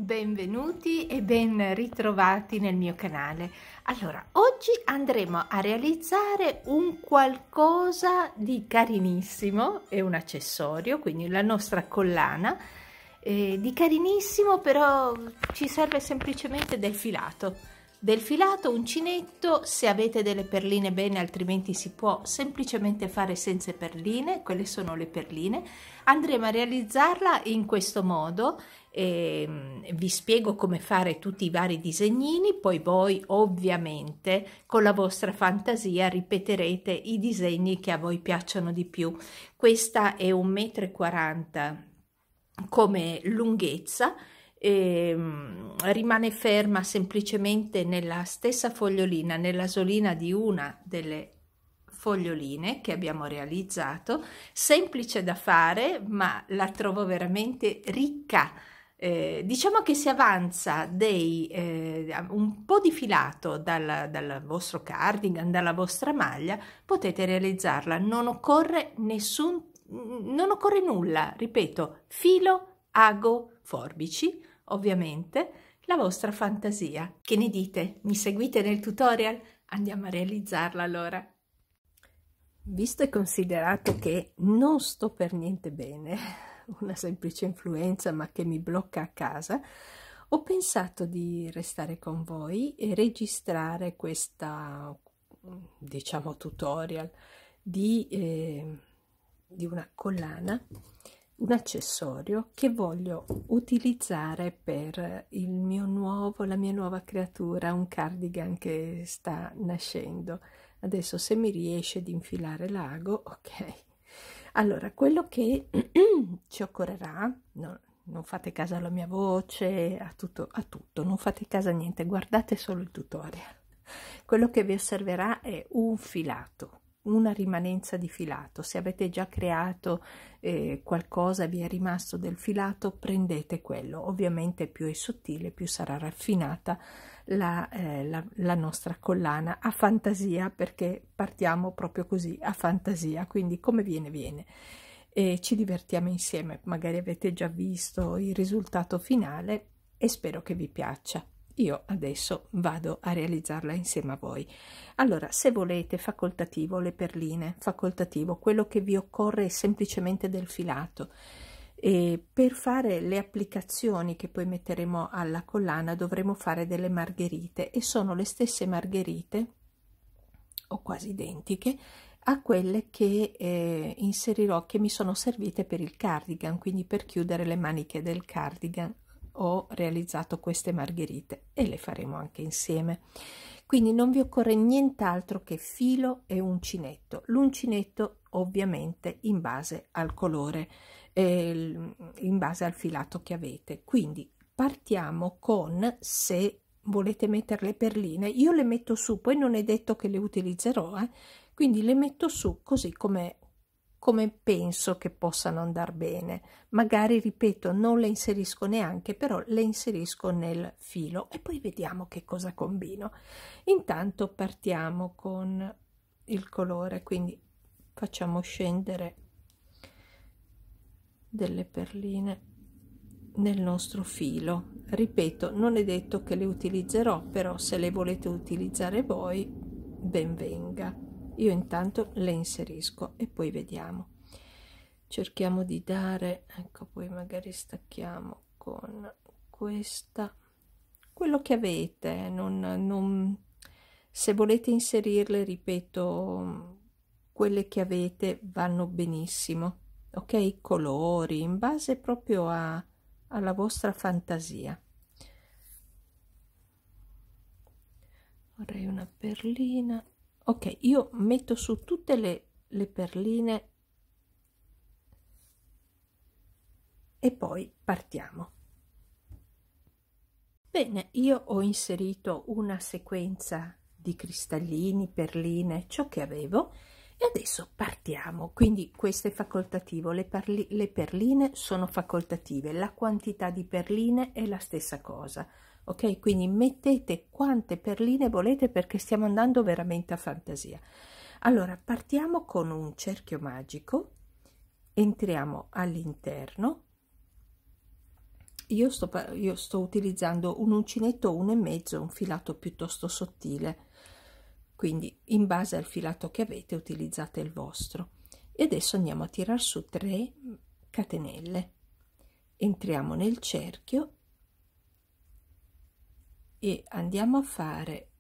Benvenuti e ben ritrovati nel mio canale. Allora, oggi andremo a realizzare un qualcosa di carinissimo, è un accessorio, quindi la nostra collana, di carinissimo, però ci serve semplicemente del filato, uncinetto. Se avete delle perline bene, altrimenti si può semplicemente fare senza perline. Quelle sono le perline. Andremo a realizzarla in questo modo. Vi spiego come fare tutti i vari disegnini, poi voi ovviamente con la vostra fantasia ripeterete i disegni che a voi piacciono di più. Questa è 1,40 m come lunghezza. Rimane ferma semplicemente nella stessa fogliolina, nell'asolina di una delle foglioline che abbiamo realizzato. Semplice da fare, ma la trovo veramente ricca. Diciamo che si avanza un po' di filato dal vostro cardigan, dalla vostra maglia, potete realizzarla. Non occorre nulla, ripeto, filo, ago, forbici, ovviamente, la vostra fantasia. Che ne dite? Mi seguite nel tutorial? Andiamo a realizzarla allora. Visto e considerato che non sto per niente bene, una semplice influenza ma che mi blocca a casa, ho pensato di restare con voi e registrare questa, diciamo, tutorial di una collana, un accessorio che voglio utilizzare per la mia nuova creatura, un cardigan che sta nascendo. Adesso, se mi riesce di infilare l'ago, ok. Allora, quello che ci occorrerà, no, non fate caso alla mia voce, a tutto, non fate caso a niente, guardate solo il tutorial. Quello che vi osserverà è un filato, una rimanenza di filato. Se avete già creato qualcosa, vi è rimasto del filato, prendete quello. Ovviamente più è sottile, più sarà raffinata la nostra collana, a fantasia, perché partiamo proprio così, a fantasia, quindi come viene viene. E ci divertiamo insieme. Magari avete già visto il risultato finale e spero che vi piaccia. Io adesso vado a realizzarla insieme a voi. Allora, se volete, facoltativo, le perline, facoltativo, quello che vi occorre è semplicemente del filato. E per fare le applicazioni che poi metteremo alla collana dovremo fare delle margherite, e sono le stesse margherite o quasi identiche a quelle che inserirò, che mi sono servite per il cardigan, quindi per chiudere le maniche del cardigan ho realizzato queste margherite e le faremo anche insieme. Quindi non vi occorre nient'altro che filo e uncinetto. L'uncinetto ovviamente in base al colore, in base al filato che avete. Quindi partiamo con, se volete mettere le perline, io le metto su, poi non è detto che le utilizzerò, quindi le metto su così come penso che possano andare bene. Magari, ripeto, non le inserisco neanche, però le inserisco nel filo e poi vediamo che cosa combino. Intanto partiamo con il colore, quindi facciamo scendere delle perline nel nostro filo. Ripeto, non è detto che le utilizzerò, però se le volete utilizzare voi, ben venga. Io intanto le inserisco e poi vediamo. Cerchiamo di dare, ecco, poi magari stacchiamo con questa, quello che avete, se volete inserirle, ripeto, quelle che avete vanno benissimo, ok? Colori, in base proprio alla vostra fantasia. Vorrei una perlina. Ok, io metto su tutte le perline e poi partiamo. Bene, io ho inserito una sequenza di cristallini, perline, ciò che avevo, e adesso partiamo. Quindi questo è facoltativo, le perline sono facoltative, la quantità di perline è la stessa cosa, ok? Quindi mettete quante perline volete perché stiamo andando veramente a fantasia. Allora, partiamo con un cerchio magico, entriamo all'interno. Io sto utilizzando un uncinetto 1,5, un filato piuttosto sottile, quindi in base al filato che avete utilizzate il vostro. E adesso andiamo a tirar su 3 catenelle, entriamo nel cerchio e andiamo a fare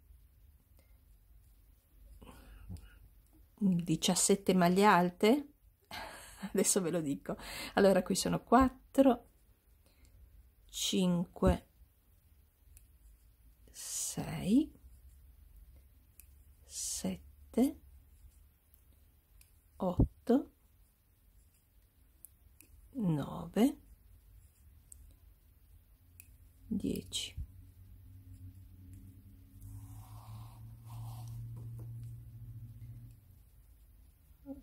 17 maglie alte. Adesso ve lo dico. Allora, qui sono 4, 5, 6, 7, 8, 9, 10.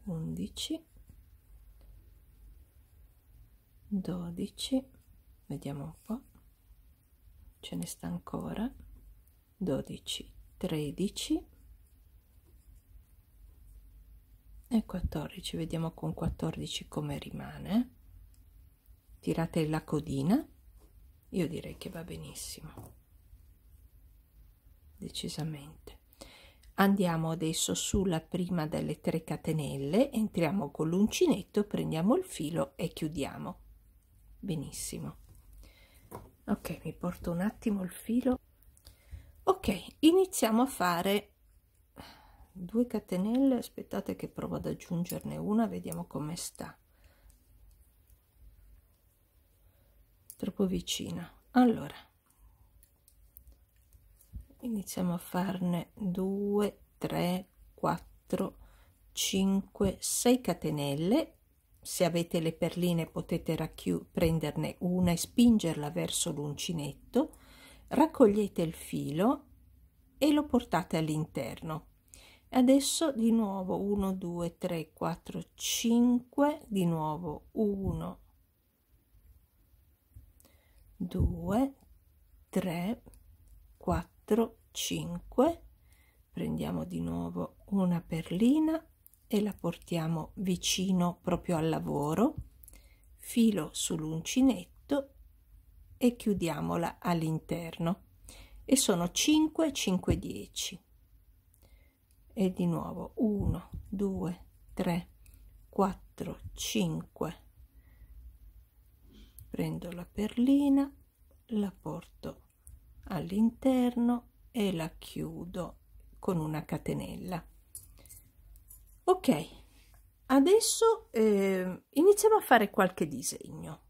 11, 12, vediamo un po', ce ne sta ancora, 12, 13 e 14, vediamo con 14 come rimane. Tirate la codina, io direi che va benissimo, decisamente. Andiamo adesso sulla prima delle 3 catenelle, entriamo con l'uncinetto, prendiamo il filo e chiudiamo. Benissimo. Ok, mi porto un attimo il filo. Ok, iniziamo a fare 2 catenelle. Aspettate che provo ad aggiungerne una, vediamo come sta. Troppo vicina. Allora, iniziamo a farne 2, 3, 4, 5, 6 catenelle. Se avete le perline potete prenderne una e spingerla verso l'uncinetto, raccogliete il filo e lo portate all'interno. Adesso di nuovo 1, 2, 3, 4, 5, di nuovo 1, 2, 3, 4, 5, prendiamo di nuovo una perlina e la portiamo vicino proprio al lavoro, filo sull'uncinetto e chiudiamola all'interno, e sono 5, 5, 10, e di nuovo 1, 2, 3, 4, 5, prendo la perlina, la porto all'interno e la chiudo con una catenella. Ok, adesso iniziamo a fare qualche disegno.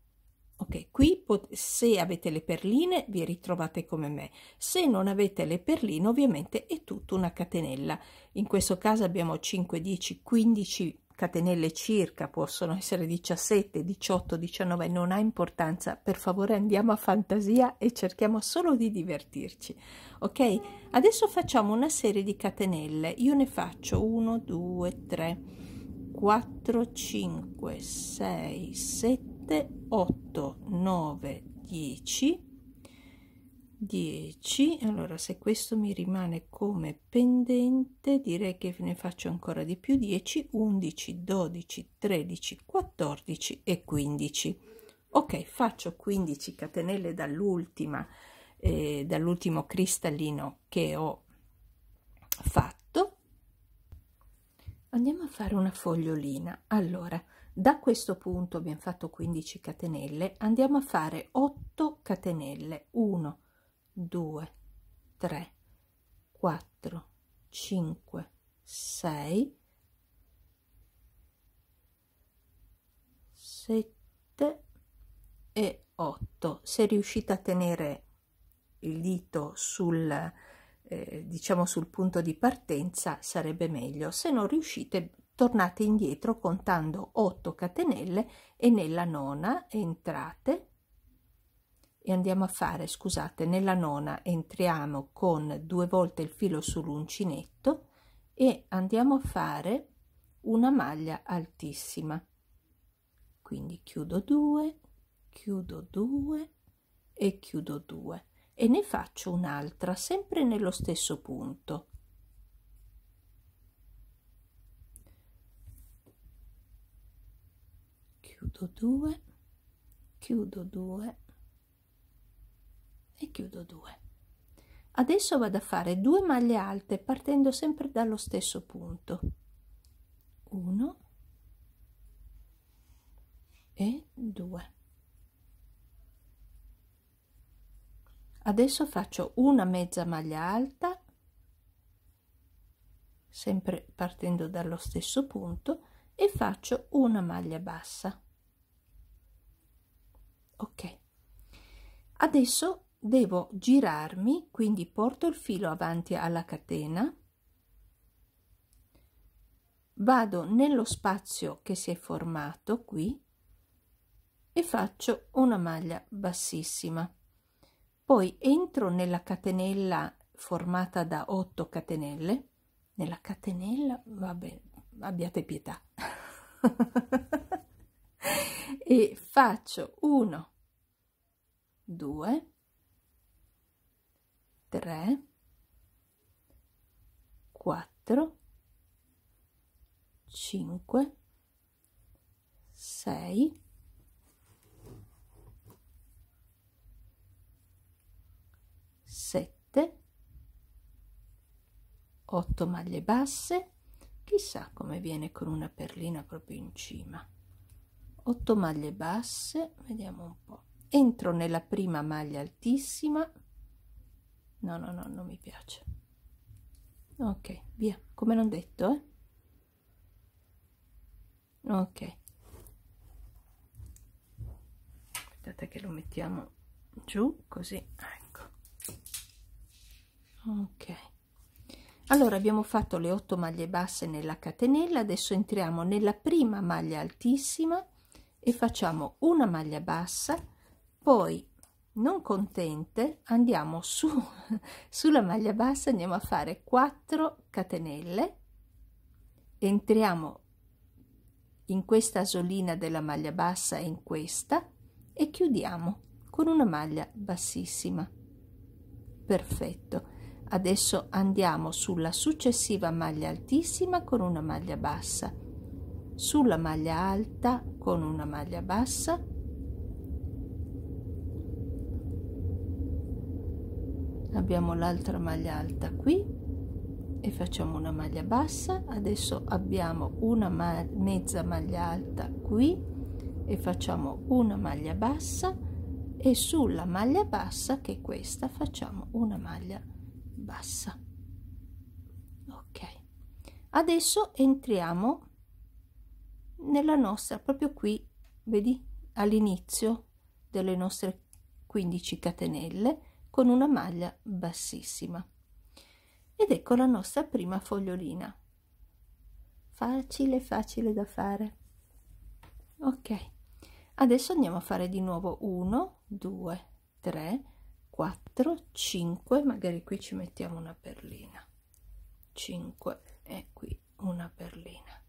Ok, qui se avete le perline vi ritrovate come me, se non avete le perline ovviamente è tutta una catenella. In questo caso abbiamo 5, 10, 15 catenelle circa, possono essere 17, 18, 19, non ha importanza. Per favore andiamo a fantasia e cerchiamo solo di divertirci. Ok, adesso facciamo una serie di catenelle. Io ne faccio 1, 2, 3, 4, 5, 6, 7, 8, 9, 10. 10. Allora, se questo mi rimane come pendente, direi che ne faccio ancora di più. 10, 11, 12, 13, 14 e 15. Ok, faccio 15 catenelle dall'ultimo cristallino che ho fatto. Andiamo a fare una fogliolina. Allora, da questo punto abbiamo fatto 15 catenelle, andiamo a fare 8 catenelle. 1, 2, 3, 4, 5, 6, 7 e 8. Se riuscite a tenere il dito sul diciamo sul punto di partenza sarebbe meglio, se non riuscite tornate indietro contando 8 catenelle e nella nona entrate e andiamo a fare, scusate, nella nona entriamo con 2 volte il filo sull'uncinetto e andiamo a fare una maglia altissima, quindi chiudo 2, chiudo 2 e chiudo 2 e ne faccio un'altra sempre nello stesso punto. Chiudo 2, chiudo 2 e chiudo 2. Adesso vado a fare 2 maglie alte partendo sempre dallo stesso punto. 1 e 2. Adesso faccio una mezza maglia alta, sempre partendo dallo stesso punto, e faccio una maglia bassa. Ok. Adesso devo girarmi, quindi porto il filo avanti alla catena, vado nello spazio che si è formato qui e faccio una maglia bassissima. Poi entro nella catenella formata da 8 catenelle, nella catenella, vabbè, abbiate pietà, e faccio 1, 2, 3, 4, 5, 6, 7, 8 maglie basse, chissà come viene con una perlina proprio in cima. 8 maglie basse, vediamo un po'. Entro nella prima maglia altissima. No, non mi piace. Ok, via, come non detto, ok. Aspettate che lo mettiamo giù, così, ecco. Ok. Allora abbiamo fatto le 8 maglie basse nella catenella, adesso entriamo nella prima maglia altissima e facciamo una maglia bassa, poi non contente andiamo sulla maglia bassa, andiamo a fare 4 catenelle, entriamo in questa asolina della maglia bassa e in questa e chiudiamo con una maglia bassissima. Perfetto. Adesso andiamo sulla successiva maglia altissima con una maglia bassa, sulla maglia alta con una maglia bassa, abbiamo l'altra maglia alta qui e facciamo una maglia bassa. Adesso abbiamo una mezza maglia alta qui e facciamo una maglia bassa e sulla maglia bassa, che è questa, facciamo una maglia bassa. Ok, adesso entriamo nella nostra, proprio qui, vedi, all'inizio delle nostre 15 catenelle con una maglia bassissima ed ecco la nostra prima fogliolina, facile da fare. Ok, adesso andiamo a fare di nuovo 1, 2, 3, 4, 5, magari qui ci mettiamo una perlina, 5 e qui una perlina,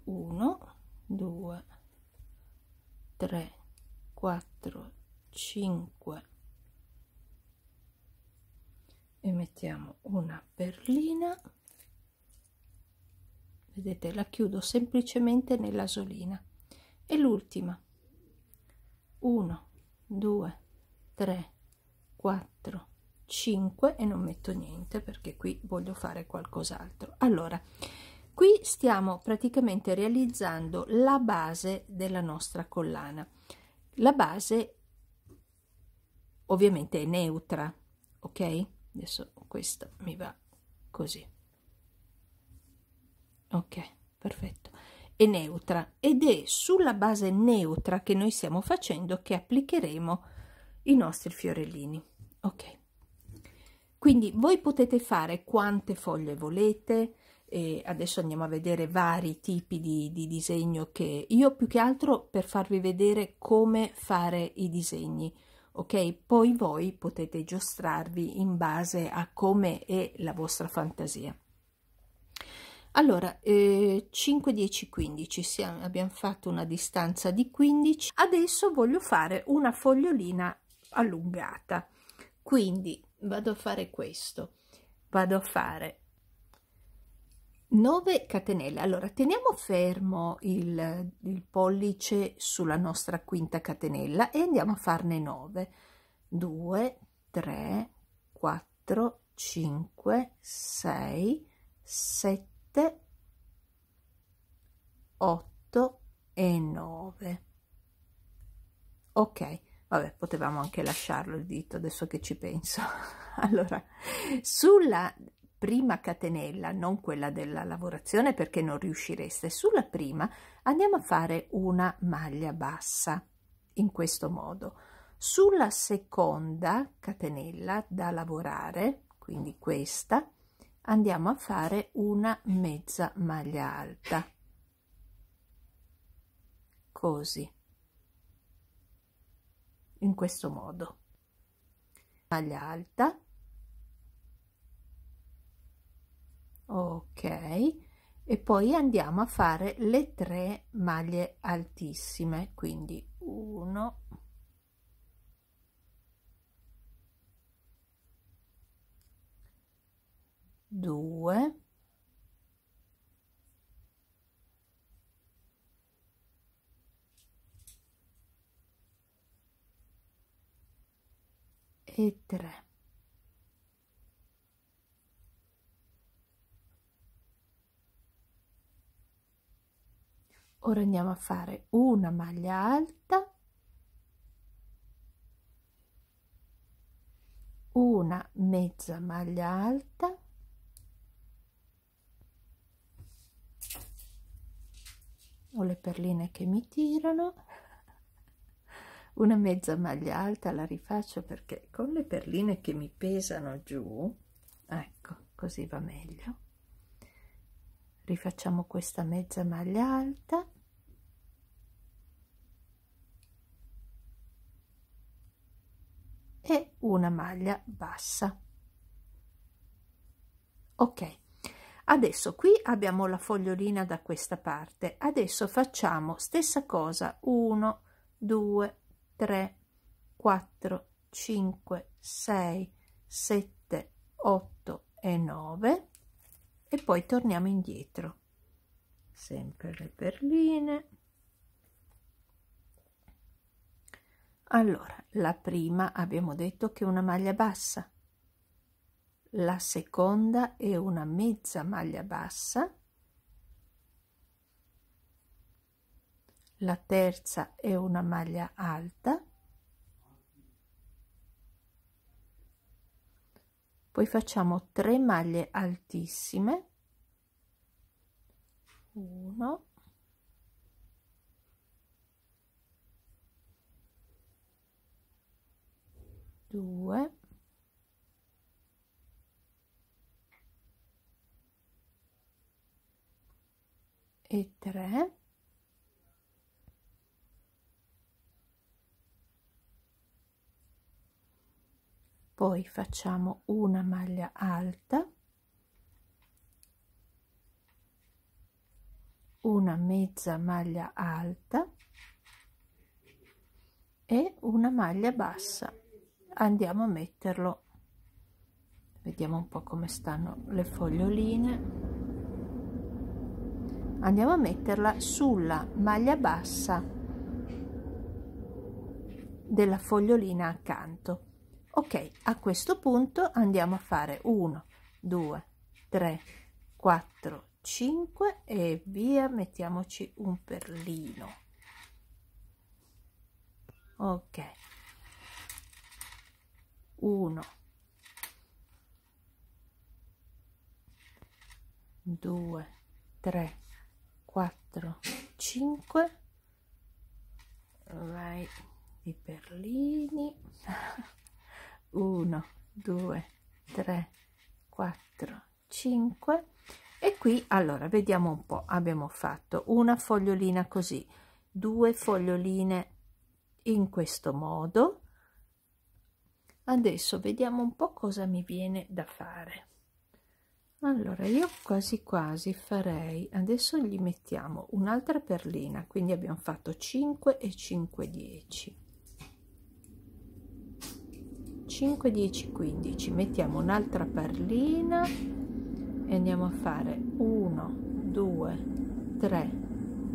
1, 2, 3, 4, 5 e mettiamo una perlina, vedete, la chiudo semplicemente nell'asolina e l'ultima, 1, 2, 3, 4, 5 e non metto niente perché qui voglio fare qualcos'altro. Allora, qui stiamo praticamente realizzando la base della nostra collana. La base ovviamente è neutra, ok? Adesso questa mi va così. Ok, perfetto. È neutra ed è sulla base neutra che noi stiamo facendo che applicheremo i nostri fiorellini. Ok, quindi voi potete fare quante foglie volete e adesso andiamo a vedere vari tipi di disegno che io più che altro per farvi vedere come fare i disegni, ok? Poi voi potete giostrarvi in base a come è la vostra fantasia. Allora, 5, 10, 15, abbiamo fatto una distanza di 15. Adesso voglio fare una fogliolina allungata, quindi vado a fare questo, vado a fare 9 catenelle. Allora teniamo fermo il pollice sulla nostra quinta catenella e andiamo a farne 9. 2, 3, 4, 5, 6, 7, 8 e 9. Ok, vabbè, potevamo anche lasciarlo il dito, adesso che ci penso. Allora, sulla prima catenella, non quella della lavorazione perché non riuscireste, sulla prima andiamo a fare una maglia bassa in questo modo. Sulla seconda catenella da lavorare, quindi questa, andiamo a fare una mezza maglia alta, così, in questo modo, maglia alta, ok, e poi andiamo a fare le 3 maglie altissime, quindi 1, 2, e 3. Ora andiamo a fare una maglia alta, una mezza maglia alta, ho le perline che mi tirano, una mezza maglia alta, la rifaccio perché con le perline che mi pesano giù, ecco, così va meglio. Rifacciamo questa mezza maglia alta, e una maglia bassa. Ok, adesso qui abbiamo la fogliolina da questa parte. Adesso facciamo stessa cosa: 1, 2, 3, 4, 5, 6, 7, 8 e 9, e poi torniamo indietro, sempre le perline. Allora, la prima abbiamo detto che è una maglia bassa, la seconda è una mezza maglia bassa, la terza è una maglia alta, poi facciamo 3 maglie altissime, 1, 2, e 3, poi facciamo una maglia alta, una mezza maglia alta e una maglia bassa. Andiamo a metterlo, vediamo un po' come stanno le foglioline, andiamo a metterla sulla maglia bassa della fogliolina accanto. Ok, a questo punto andiamo a fare 1, 2, 3, 4, 5 e via, mettiamoci un perlino. Ok, 1, 2, 3, 4, 5, vai i perlini, 1, 2, 3, 4, 5, e qui allora vediamo un po', abbiamo fatto una fogliolina così, 2 foglioline in questo modo, Adesso vediamo un po' cosa mi viene da fare. Allora, io quasi quasi farei, adesso gli mettiamo un'altra perlina, quindi abbiamo fatto 5 e 5, 10. 5, 10, 15, mettiamo un'altra perlina e andiamo a fare 1, 2, 3,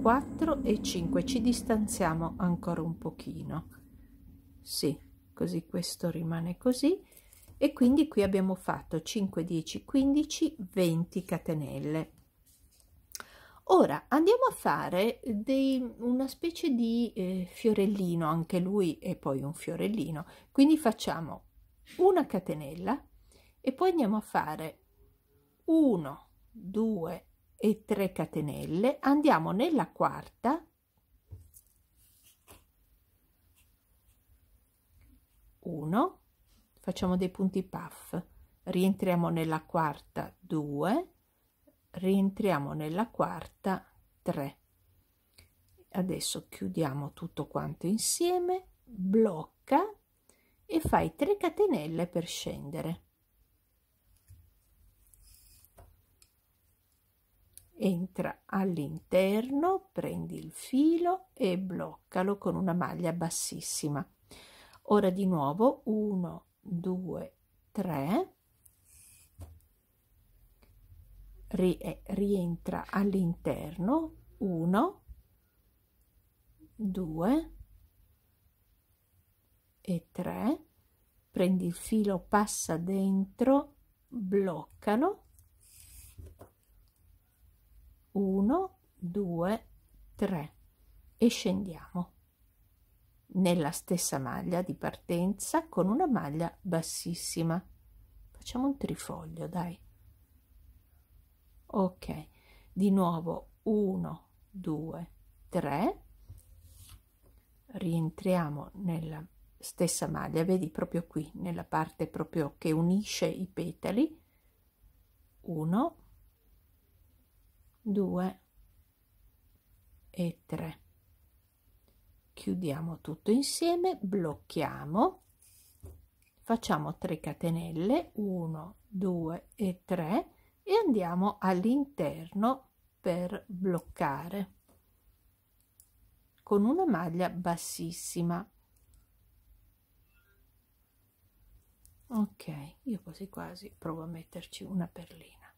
4 e 5. Ci distanziamo ancora un pochino, sì, così questo rimane così. E quindi qui abbiamo fatto 5, 10, 15, 20 catenelle. Ora andiamo a fare una specie di fiorellino, anche lui è poi un fiorellino, quindi facciamo una catenella e poi andiamo a fare 1, 2 e 3 catenelle, andiamo nella quarta, 1, facciamo dei punti puff, rientriamo nella quarta, 2, rientriamo nella quarta, 3. Adesso chiudiamo tutto quanto insieme, blocca e fai 3 catenelle per scendere. Entra all'interno, prendi il filo e bloccalo con una maglia bassissima. Ora di nuovo 1, 2, 3, rientra all'interno, 1, 2 e 3, prendi il filo, passa dentro, bloccalo, 1, 2, 3 e scendiamo nella stessa maglia di partenza con una maglia bassissima. Facciamo un trifoglio, dai. Ok, di nuovo 1, 2, 3, rientriamo nella stessa maglia, vedi proprio qui nella parte proprio che unisce i petali, 1, 2 e 3, chiudiamo tutto insieme, blocchiamo, facciamo 3 catenelle, 1, 2 e 3 e andiamo all'interno per bloccare con una maglia bassissima. Ok, io quasi quasi provo a metterci una perlina,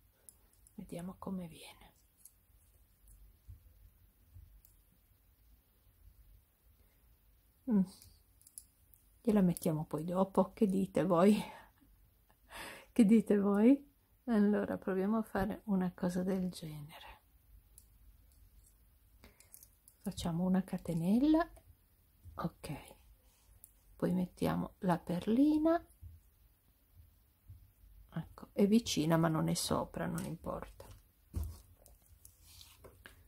vediamo come viene. Gliela mettiamo poi dopo, che dite voi? Che dite voi? Allora proviamo a fare una cosa del genere, facciamo una catenella, ok, poi mettiamo la perlina, ecco, è vicina ma non è sopra, non importa.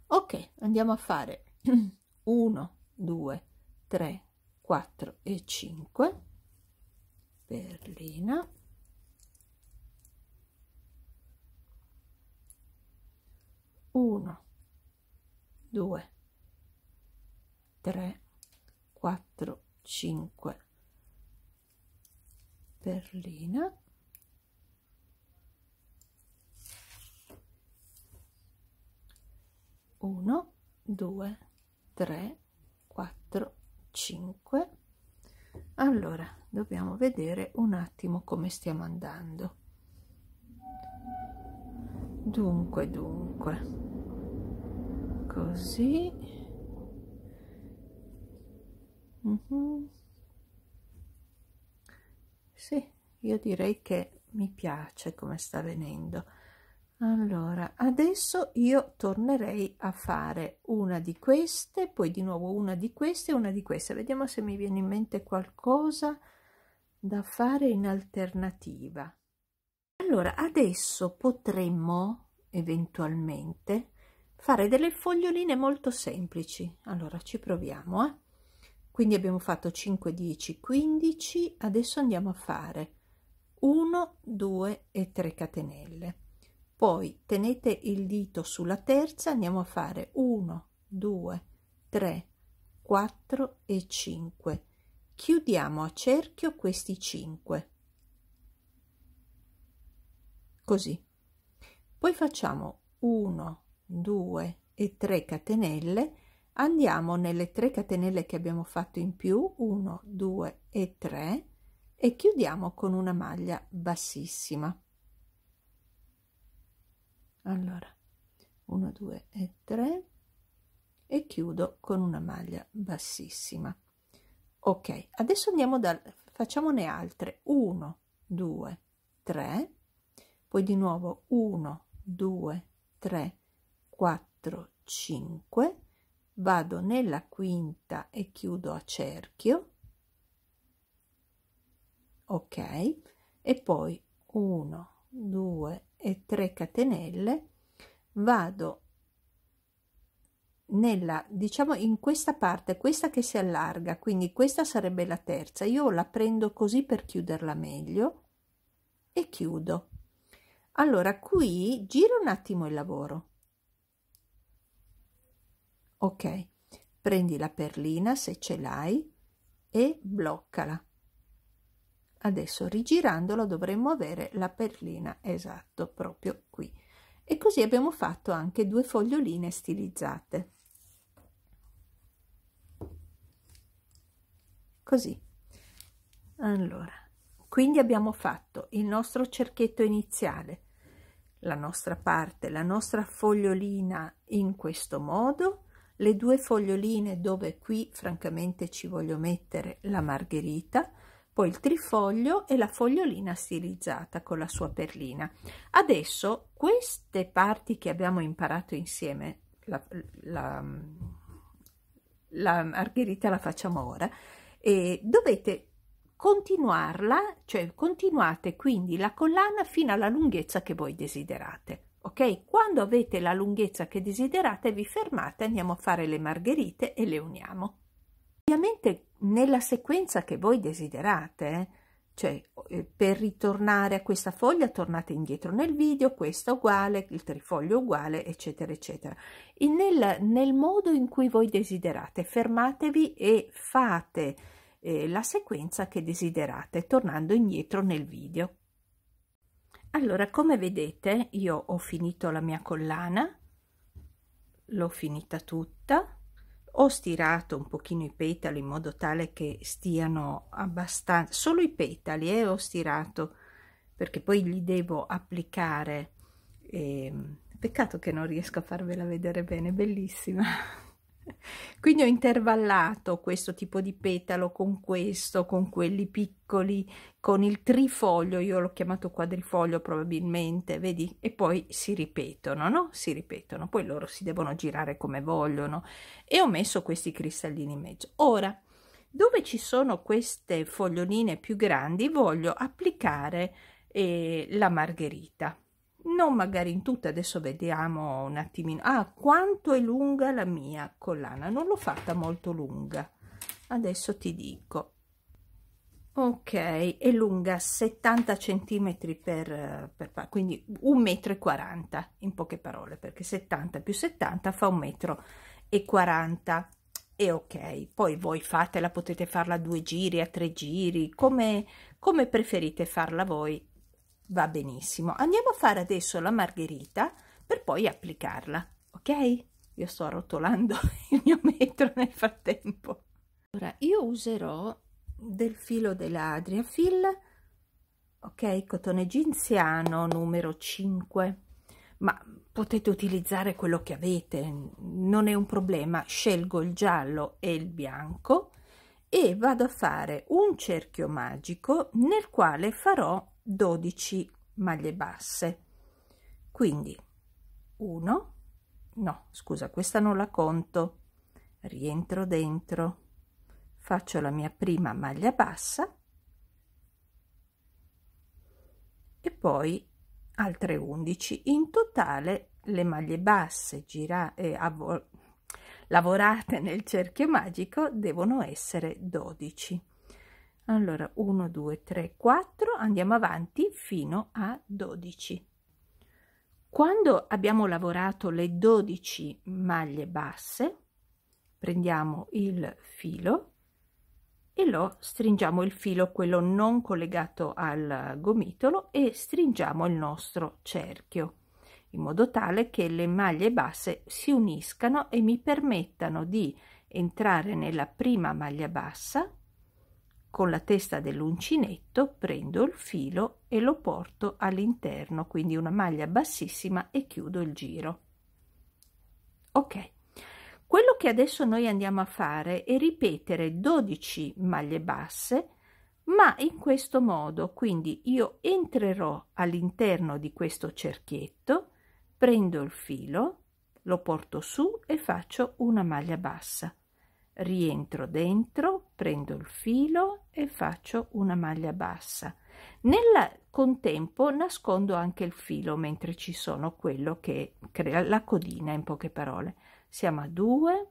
Ok, andiamo a fare 1, 2, 3, 4 e 5, perlina, 1, 2, 3, 4, 5, perlina, 1, 2, 3, 4, 5. Allora dobbiamo vedere un attimo come stiamo andando. Dunque così, sì, io direi che mi piace come sta venendo. Allora adesso io tornerei a fare una di queste, poi di nuovo una di queste e una di queste, vediamo se mi viene in mente qualcosa da fare in alternativa. Allora adesso potremmo eventualmente fare delle foglioline molto semplici. Allora ci proviamo, quindi abbiamo fatto 5, 10, 15, adesso andiamo a fare 1, 2 e 3 catenelle, poi tenete il dito sulla terza, andiamo a fare 1, 2, 3, 4 e 5, chiudiamo a cerchio questi 5, così. Poi facciamo 1, 2 e 3 catenelle, andiamo nelle 3 catenelle che abbiamo fatto in più, 1, 2 e 3, e chiudiamo con una maglia bassissima. Allora 1, 2 e 3 e chiudo con una maglia bassissima. Ok, adesso andiamo facciamone altre, 1, 2, 3, poi di nuovo 1, 2, 3, 4, 5, vado nella quinta e chiudo a cerchio, ok, e poi 1, 2 e 3 catenelle, vado nella, diciamo, in questa parte, questa che si allarga, quindi questa sarebbe la terza, io la prendo così per chiuderla meglio e chiudo. Allora qui giro un attimo il lavoro, ok, prendi la perlina se ce l'hai e bloccala. Adesso rigirandolo dovremmo avere la perlina, esatto, proprio qui. E così abbiamo fatto anche 2 foglioline stilizzate. Così. Allora, quindi abbiamo fatto il nostro cerchietto iniziale, la nostra parte, la nostra fogliolina in questo modo, le 2 foglioline dove qui francamente ci voglio mettere la margherita, poi il trifoglio e la fogliolina stilizzata con la sua perlina. Adesso queste parti che abbiamo imparato insieme, la margherita la facciamo ora, e dovete continuarla, cioè continuate quindi la collana fino alla lunghezza che voi desiderate, ok? Quando avete la lunghezza che desiderate vi fermate, andiamo a fare le margherite e le uniamo. Ovviamente nella sequenza che voi desiderate, cioè per ritornare a questa foglia tornate indietro nel video, questa uguale, il trifoglio uguale, eccetera eccetera. Nel modo in cui voi desiderate, fermatevi e fate la sequenza che desiderate tornando indietro nel video. Allora, come vedete, io ho finito la mia collana, l'ho finita tutta, ho stirato un pochino i petali in modo tale che stiano abbastanza, solo i petali ho stirato, perché poi li devo applicare, peccato che non riesco a farvela vedere bene, bellissima. Quindi ho intervallato questo tipo di petalo con questo, con quelli piccoli, con il trifoglio, io l'ho chiamato quadrifoglio probabilmente, vedi? E poi si ripetono, no? Si ripetono, poi loro si devono girare come vogliono, e ho messo questi cristallini in mezzo. Ora, dove ci sono queste foglioline più grandi, voglio applicare la margherita. Non magari in tutta, adesso vediamo un attimino. Quanto è lunga la mia collana? Non l'ho fatta molto lunga, adesso ti dico. Ok, è lunga 70 centimetri quindi 1,40 m in poche parole, perché 70 più 70 fa 1,40 m. E ok, poi voi fatela, potete farla a 2 giri, a 3 giri, come preferite farla voi, va benissimo. Andiamo a fare adesso la margherita per poi applicarla, ok? Io sto arrotolando il mio metro nel frattempo. Ora io userò del filo della Adriafil, ok, cotone ginziano numero 5, ma potete utilizzare quello che avete, non è un problema. Scelgo il giallo e il bianco e vado a fare un cerchio magico nel quale farò 12 maglie basse, quindi questa non la conto, rientro dentro, faccio la mia prima maglia bassa e poi altre 11. In totale le maglie basse lavorate nel cerchio magico devono essere 12. Allora 1 2 3 4, andiamo avanti fino a 12. Quando abbiamo lavorato le 12 maglie basse, prendiamo il filo e lo stringiamo il filo, quello non collegato al gomitolo, e stringiamo il nostro cerchio in modo tale che le maglie basse si uniscano e mi permettano di entrare nella prima maglia bassa. Con la testa dell'uncinetto prendo il filo e lo porto all'interno, quindi una maglia bassissima, e chiudo il giro. Ok, quello che adesso noi andiamo a fare è ripetere 12 maglie basse, ma in questo modo. Quindi io entrerò all'interno di questo cerchietto, prendo il filo, lo porto su e faccio una maglia bassa, rientro dentro, prendo il filo e faccio una maglia bassa. Nel contempo nascondo anche il filo mentre ci sono, quello che crea la codina, in poche parole. Siamo a 2,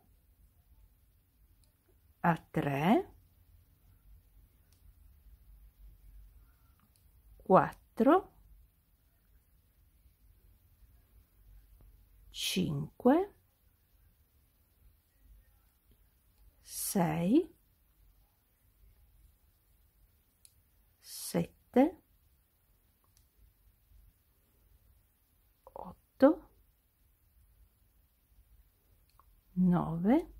a 3, 4, 5, 6, 7, 8, 9,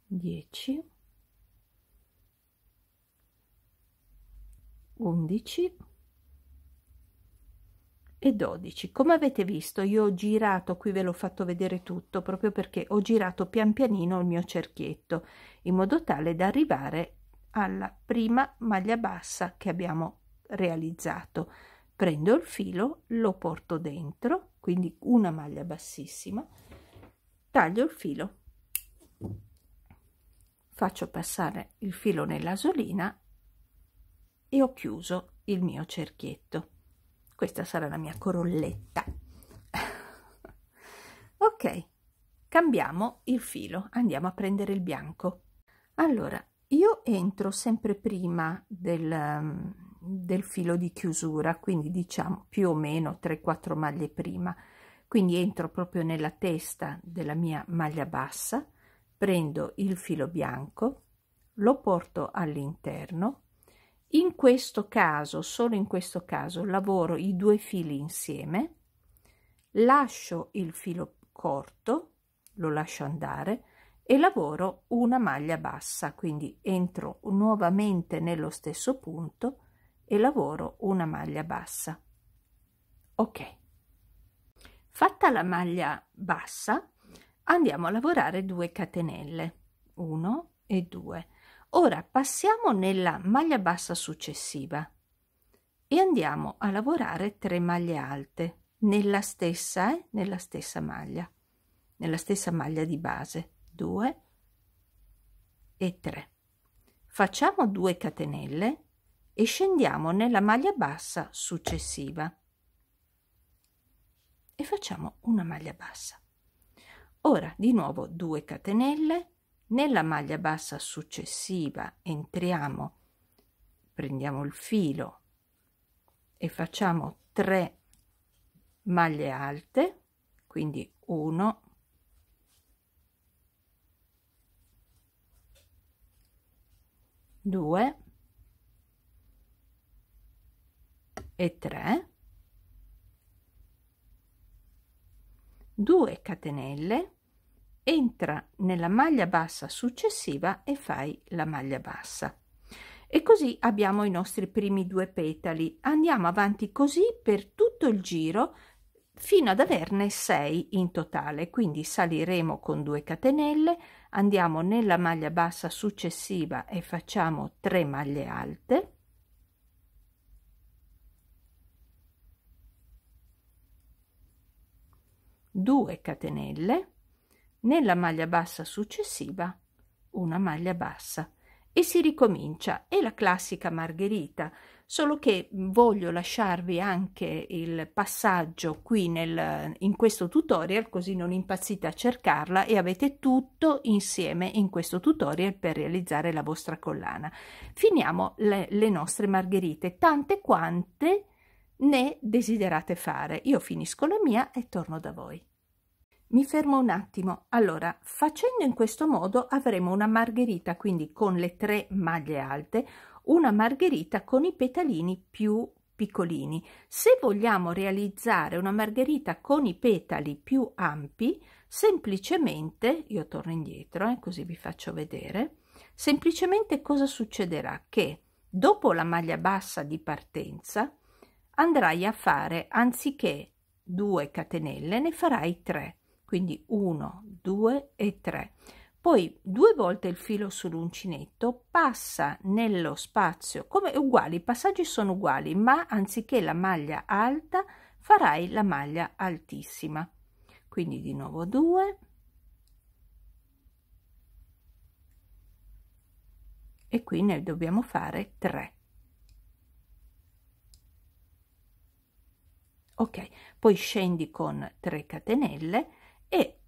10, 11 e 12. Come avete visto, io ho girato, qui ve l'ho fatto vedere tutto, proprio perché ho girato pian pianino il mio cerchietto, in modo tale da arrivare alla prima maglia bassa che abbiamo realizzato. Prendo il filo, lo porto dentro, quindi una maglia bassissima, taglio il filo, faccio passare il filo nell'asolina e ho chiuso il mio cerchietto. Questa sarà la mia corolletta. Ok, cambiamo il filo, andiamo a prendere il bianco. Allora, io entro sempre prima del filo di chiusura, quindi diciamo più o meno 3-4 maglie prima, quindi entro proprio nella testa della mia maglia bassa, prendo il filo bianco, lo porto all'interno. In questo caso, solo in questo caso, lavoro i due fili insieme, lascio il filo corto, lo lascio andare e lavoro una maglia bassa, quindi entro nuovamente nello stesso punto e lavoro una maglia bassa. Ok, fatta la maglia bassa andiamo a lavorare 2 catenelle, 1 e 2. Ora passiamo nella maglia bassa successiva e andiamo a lavorare 3 maglie alte nella stessa maglia, nella stessa maglia di base, 2 e 3. Facciamo 2 catenelle e scendiamo nella maglia bassa successiva e facciamo una maglia bassa. Ora di nuovo 2 catenelle, nella maglia bassa successiva entriamo, prendiamo il filo e facciamo 3 maglie alte, quindi 1, 2 e 3, 2 catenelle, entra nella maglia bassa successiva e fai la maglia bassa. E così abbiamo i nostri primi 2 petali. Andiamo avanti così per tutto il giro fino ad averne 6 in totale, quindi saliremo con 2 catenelle, andiamo nella maglia bassa successiva e facciamo 3 maglie alte, due catenelle, nella maglia bassa successiva una maglia bassa e si ricomincia. È la classica margherita, solo che voglio lasciarvi anche il passaggio qui in questo tutorial, così non impazzite a cercarla e avete tutto insieme in questo tutorial per realizzare la vostra collana. Finiamo le nostre margherite, tante quante ne desiderate fare. Io finisco la mia e torno da voi. mi fermo un attimo. Allora, facendo in questo modo avremo una margherita, quindi con le 3 maglie alte, una margherita con i petalini più piccolini. Se vogliamo realizzare una margherita con i petali più ampi, semplicemente, io torno indietro, così vi faccio vedere, semplicemente cosa succederà? Che dopo la maglia bassa di partenza andrai a fare, anziché 2 catenelle, ne farai 3, quindi 1, 2 e 3. Poi 2 volte il filo sull'uncinetto, passa nello spazio, come uguali, i passaggi sono uguali, ma anziché la maglia alta farai la maglia altissima. Quindi di nuovo 2 e qui ne dobbiamo fare 3. Ok, poi scendi con 3 catenelle e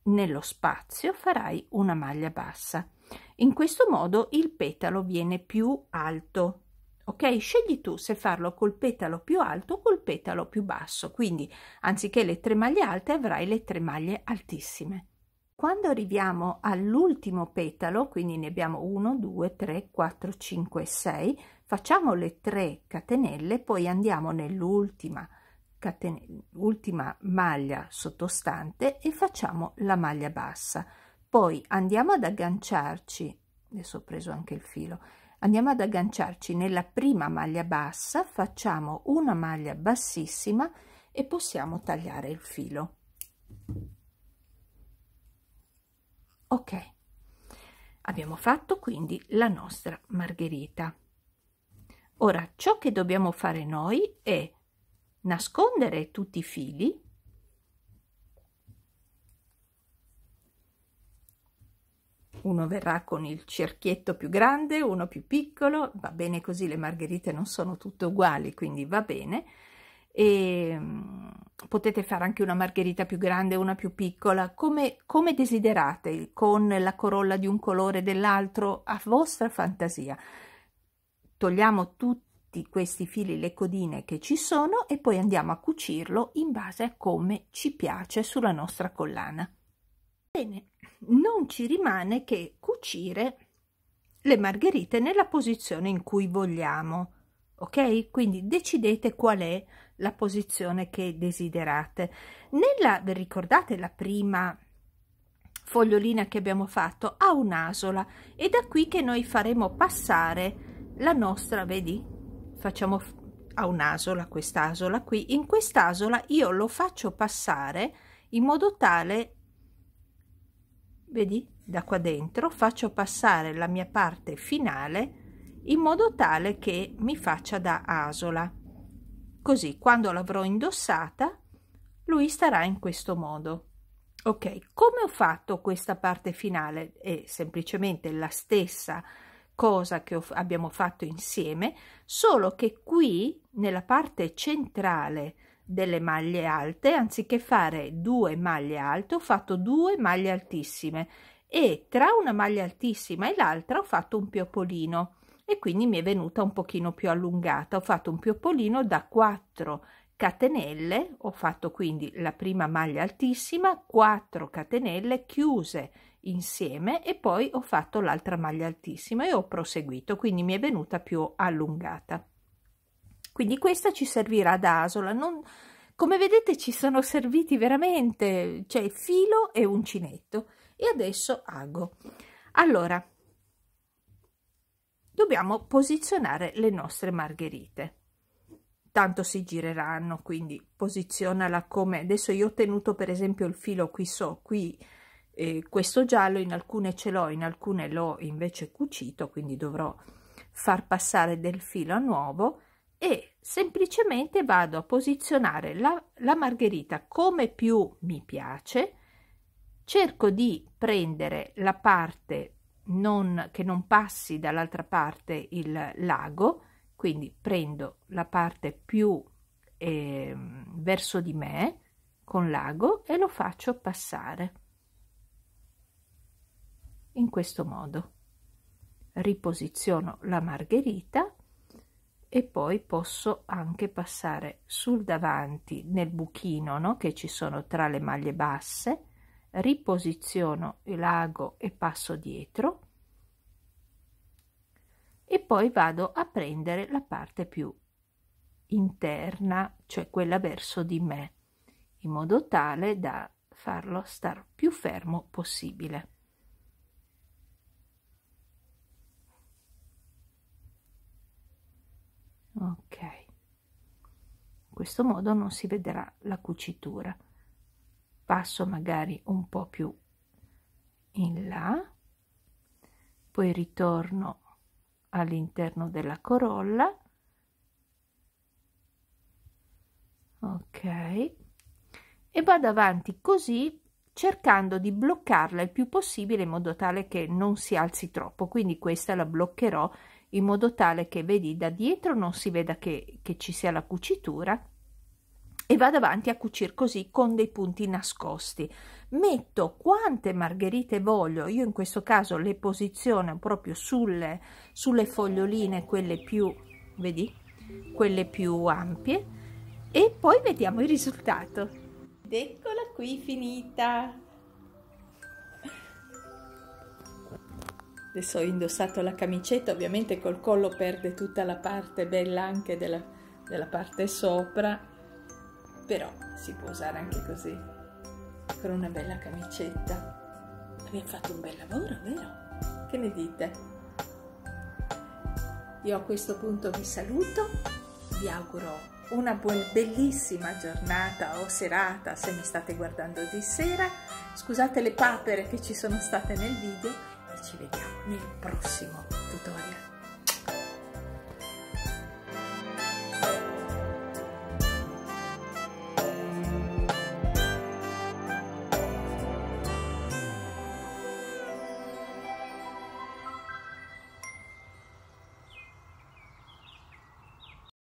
nello spazio farai una maglia bassa. In questo modo il petalo viene più alto. Ok, scegli tu se farlo col petalo più alto o col petalo più basso, quindi anziché le 3 maglie alte avrai le 3 maglie altissime. Quando arriviamo all'ultimo petalo, quindi ne abbiamo 1, 2, 3, 4, 5, 6, facciamo le 3 catenelle, poi andiamo nell'ultima maglia sottostante e facciamo la maglia bassa. Poi andiamo ad agganciarci, adesso ho preso anche il filo, andiamo ad agganciarci nella prima maglia bassa, facciamo una maglia bassissima e possiamo tagliare il filo. Ok, abbiamo fatto quindi la nostra margherita. Ora ciò che dobbiamo fare noi è nascondere tutti i fili, uno verrà con il cerchietto più grande, uno più piccolo, va bene così, le margherite non sono tutte uguali, quindi va bene. E potete fare anche una margherita più grande, una più piccola, come desiderate, con la corolla di un colore e dell'altro, a vostra fantasia. Togliamo tutti questi fili, le codine che ci sono, e poi andiamo a cucirlo in base a come ci piace sulla nostra collana. Bene, non ci rimane che cucire le margherite nella posizione in cui vogliamo, ok? Quindi decidete qual è la posizione che desiderate. Ricordate la prima fogliolina che abbiamo fatto? Ha un'asola, e da qui che noi faremo passare la nostra, vedi? Facciamo a un'asola, quest'asola qui. In quest'asola io lo faccio passare in modo tale, vedi, da qua dentro faccio passare la mia parte finale in modo tale che mi faccia da asola, così quando l'avrò indossata lui starà in questo modo. Ok, come ho fatto questa parte finale? È semplicemente la stessa cosa che abbiamo fatto insieme, solo che qui nella parte centrale delle maglie alte, anziché fare 2 maglie alte, ho fatto 2 maglie altissime, e tra una maglia altissima e l'altra ho fatto un piopolino, e quindi mi è venuta un pochino più allungata. Ho fatto un piopolino da 4 catenelle, ho fatto quindi la prima maglia altissima, 4 catenelle chiuse insieme, e poi ho fatto l'altra maglia altissima e ho proseguito, quindi mi è venuta più allungata. Quindi questa ci servirà da asola. Come vedete ci sono serviti veramente, cioè filo e uncinetto. E adesso ago. Allora dobbiamo posizionare le nostre margherite, tanto si gireranno, quindi posizionala come adesso. Io ho tenuto per esempio il filo qui questo giallo, in alcune ce l'ho, in alcune l'ho invece cucito, quindi dovrò far passare del filo a nuovo, e semplicemente vado a posizionare la margherita come più mi piace. Cerco di prendere la parte che non passi dall'altra parte il lago, quindi prendo la parte più verso di me con l'ago e lo faccio passare in questo modo. Riposiziono la margherita e poi posso anche passare sul davanti nel buchino, no, che ci sono tra le maglie basse, riposiziono l'ago e passo dietro e poi vado a prendere la parte più interna, cioè quella verso di me, in modo tale da farlo star più fermo possibile. Ok, in questo modo non si vedrà la cucitura. Passo magari un po' più in là, poi ritorno all'interno della corolla. Ok, e vado avanti così, cercando di bloccarla il più possibile in modo tale che non si alzi troppo. Quindi questa la bloccherò in modo tale che, vedi, da dietro non si veda che ci sia la cucitura, e vado avanti a cucire così con dei punti nascosti. Metto quante margherite voglio, io in questo caso le posiziono proprio sulle foglioline, quelle più, vedi, quelle più ampie, e poi vediamo il risultato. Ed eccola qui finita. Adesso ho indossato la camicetta, ovviamente col collo perde tutta la parte bella anche della parte sopra, però si può usare anche così, con una bella camicetta. Abbiamo fatto un bel lavoro, vero? Che ne dite? Io a questo punto vi saluto, vi auguro una bellissima giornata o serata se mi state guardando di sera. Scusate le papere che ci sono state nel video e ci vediamo nel prossimo tutorial.